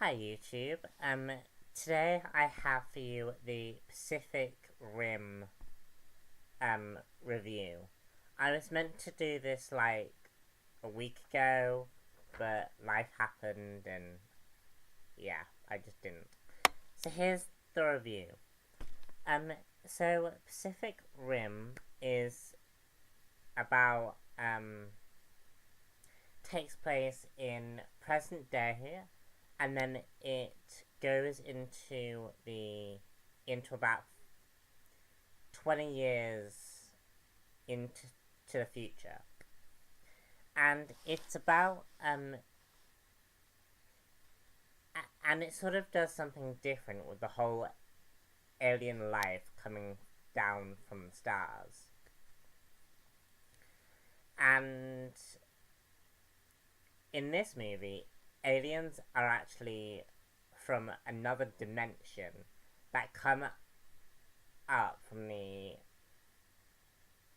Hi YouTube. Today I have for you the Pacific Rim review. I was meant to do this like a week ago, but life happened and yeah, I just didn't. So here's the review. So Pacific Rim is about takes place in present day, and then it goes into about 20 years into the future, and it's about and it sort of does something different with the whole alien life coming down from the stars. And in this movie, aliens are actually from another dimension that come up from the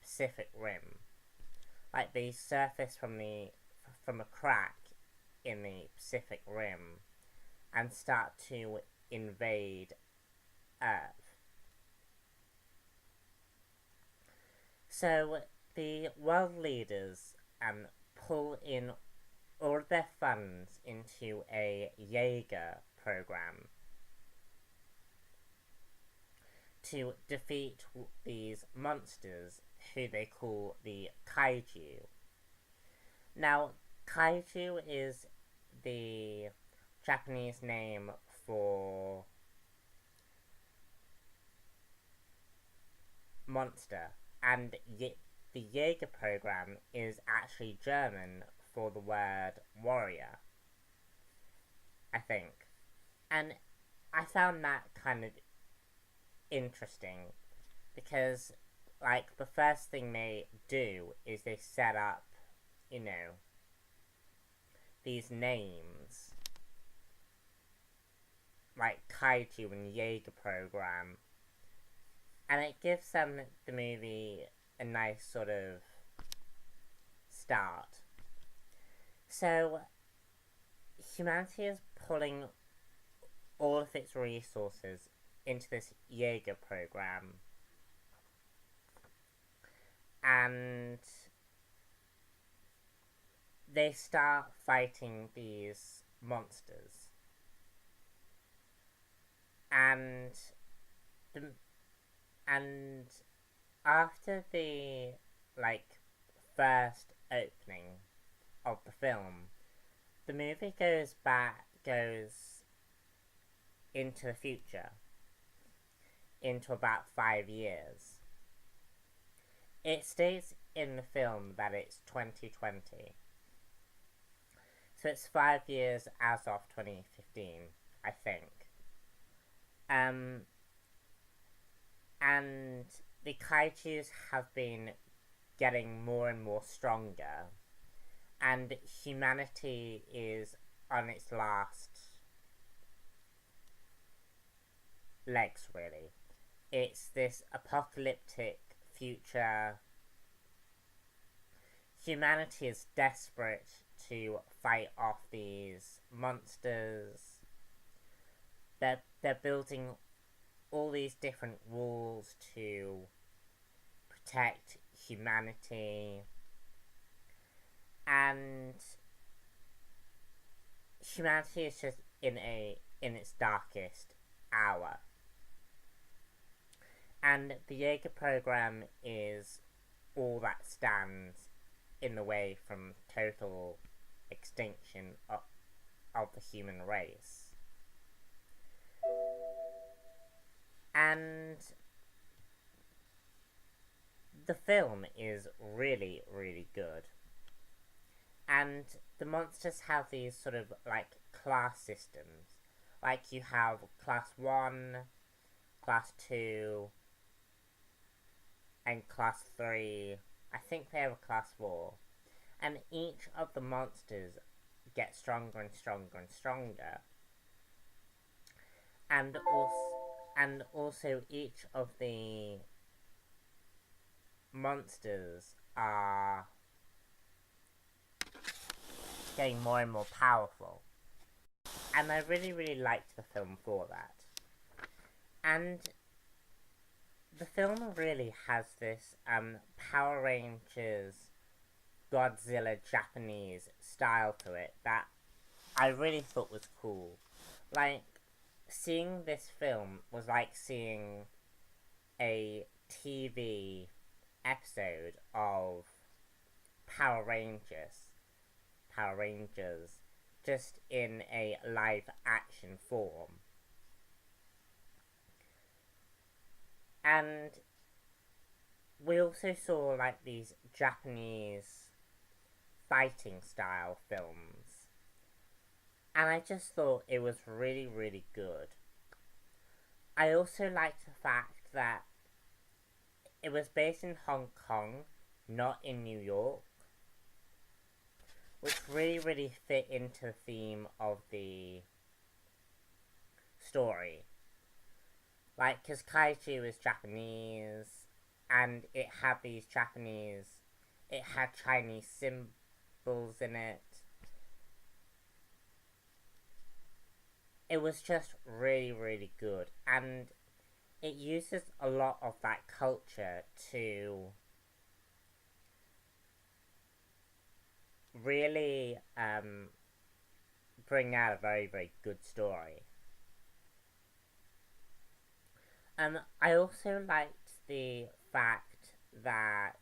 Pacific Rim. Like they surface from a crack in the Pacific Rim and start to invade Earth. So the world leaders pull in all of their funds into a Jaeger program to defeat these monsters who they call the kaiju. Now, kaiju is the Japanese name for monster, and the Jaeger program is actually German for the word warrior, I think. And I found that kind of interesting because, like, the first thing they do is they set up, these names like Kaiju and Jaeger program, and it gives them the movie a nice sort of start. So humanity is pulling all of its resources into this Jaeger program, and they start fighting these monsters, and after the first opening of the film, the movie goes into the future, into about 5 years. It states in the film that it's 2020. So it's 5 years as of 2015, I think. And the kaijus have been getting more and more stronger, and humanity is on its last legs, really. It's this apocalyptic future. Humanity is desperate to fight off these monsters. They're building all these different walls to protect humanity, and humanity is just in its darkest hour. And the Jaeger program is all that stands in the way from total extinction of the human race. And the film is really, really good. And the monsters have these sort of like class systems. Like you have class 1, class 2, and class 3. I think they have a class 4. And each of the monsters gets stronger and stronger and stronger. And also each of the monsters are getting more and more powerful. and I really liked the film for that. And the film really has this Power Rangers Godzilla Japanese style to it that I really thought was cool. Like, seeing this film was like seeing a TV episode of Power Rangers. Power Rangers, just in a live action form. And we also saw like these Japanese fighting style films. And I just thought it was really good. I also liked the fact that it was based in Hong Kong, not in New York, which really fit into the theme of the story. Like, because kaiju is Japanese, and it had Chinese symbols in it. It was just really good, and it uses a lot of that culture to really bring out a very good story. I also liked the fact that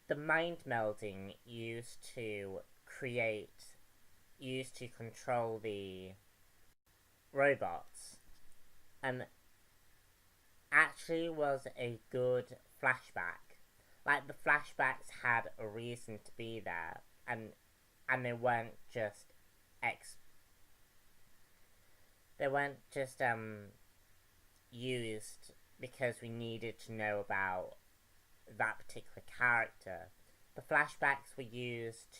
the mind melding used to control the robots actually was a good flashback. Like, the flashbacks had a reason to be there, and they weren't just used because we needed to know about that particular character. The flashbacks were used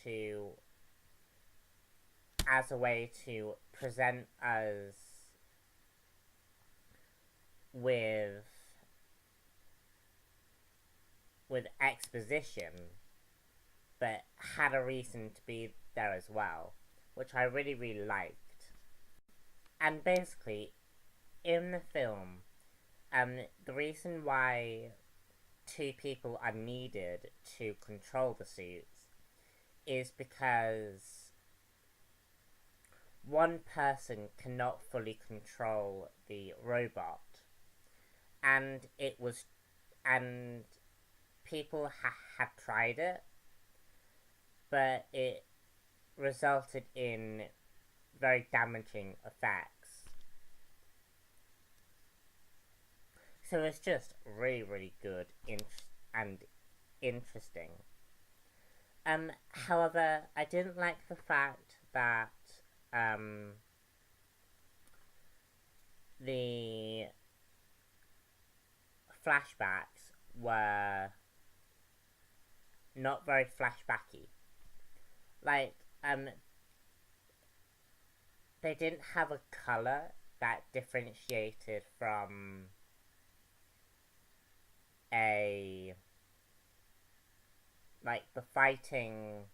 as a way to present us with exposition, but had a reason to be there as well, which I really liked. And basically, in the film, the reason why two people are needed to control the suits is because one person cannot fully control the robot, and people have tried it, but it resulted in very damaging effects. So it's just really good and interesting. However, I didn't like the fact that the flashbacks were not very flashbacky. Like, they didn't have a colour that differentiated from the fighting,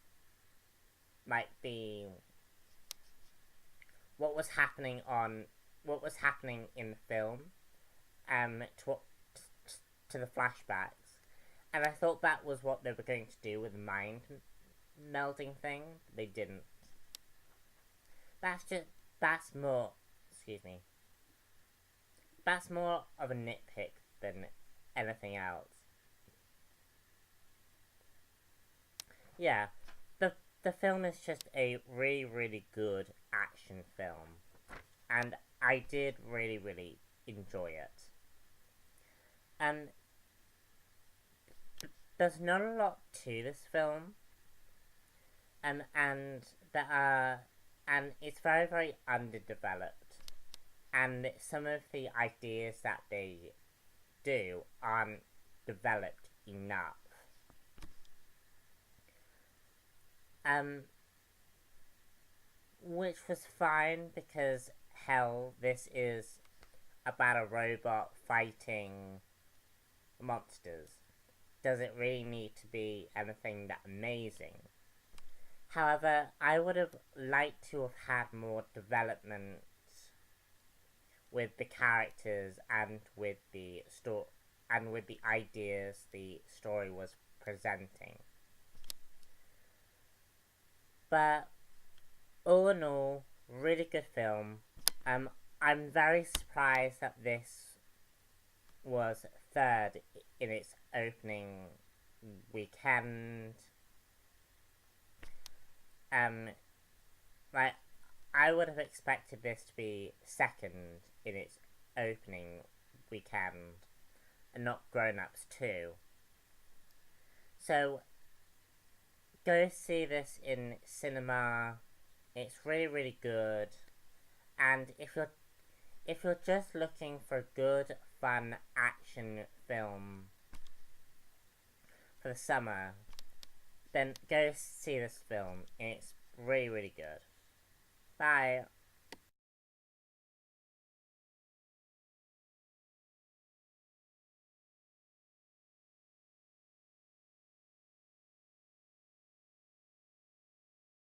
what was happening in the film, to the flashbacks, and I thought that was what they were going to do with the mind melding thing. They didn't. That's more of a nitpick than anything else. Yeah, the film is just a really good action film, and I did really enjoy it. And there's not a lot to this film, and it's very underdeveloped, and some of the ideas that they do aren't developed enough. Which was fine because, hell, this is about a robot fighting monsters. Does it really need to be anything that amazing? However, I would have liked to have had more development with the characters and with the and with the ideas the story was presenting. But all in all, really good film. I'm very surprised that this was third in its opening weekend. Like, I would have expected this to be second in its opening weekend and not Grown Ups 2. So, go see this in cinema. It's really, really good. And if you're just looking for a good, fun action film for the summer, then go see this film. It's really, really good. Bye.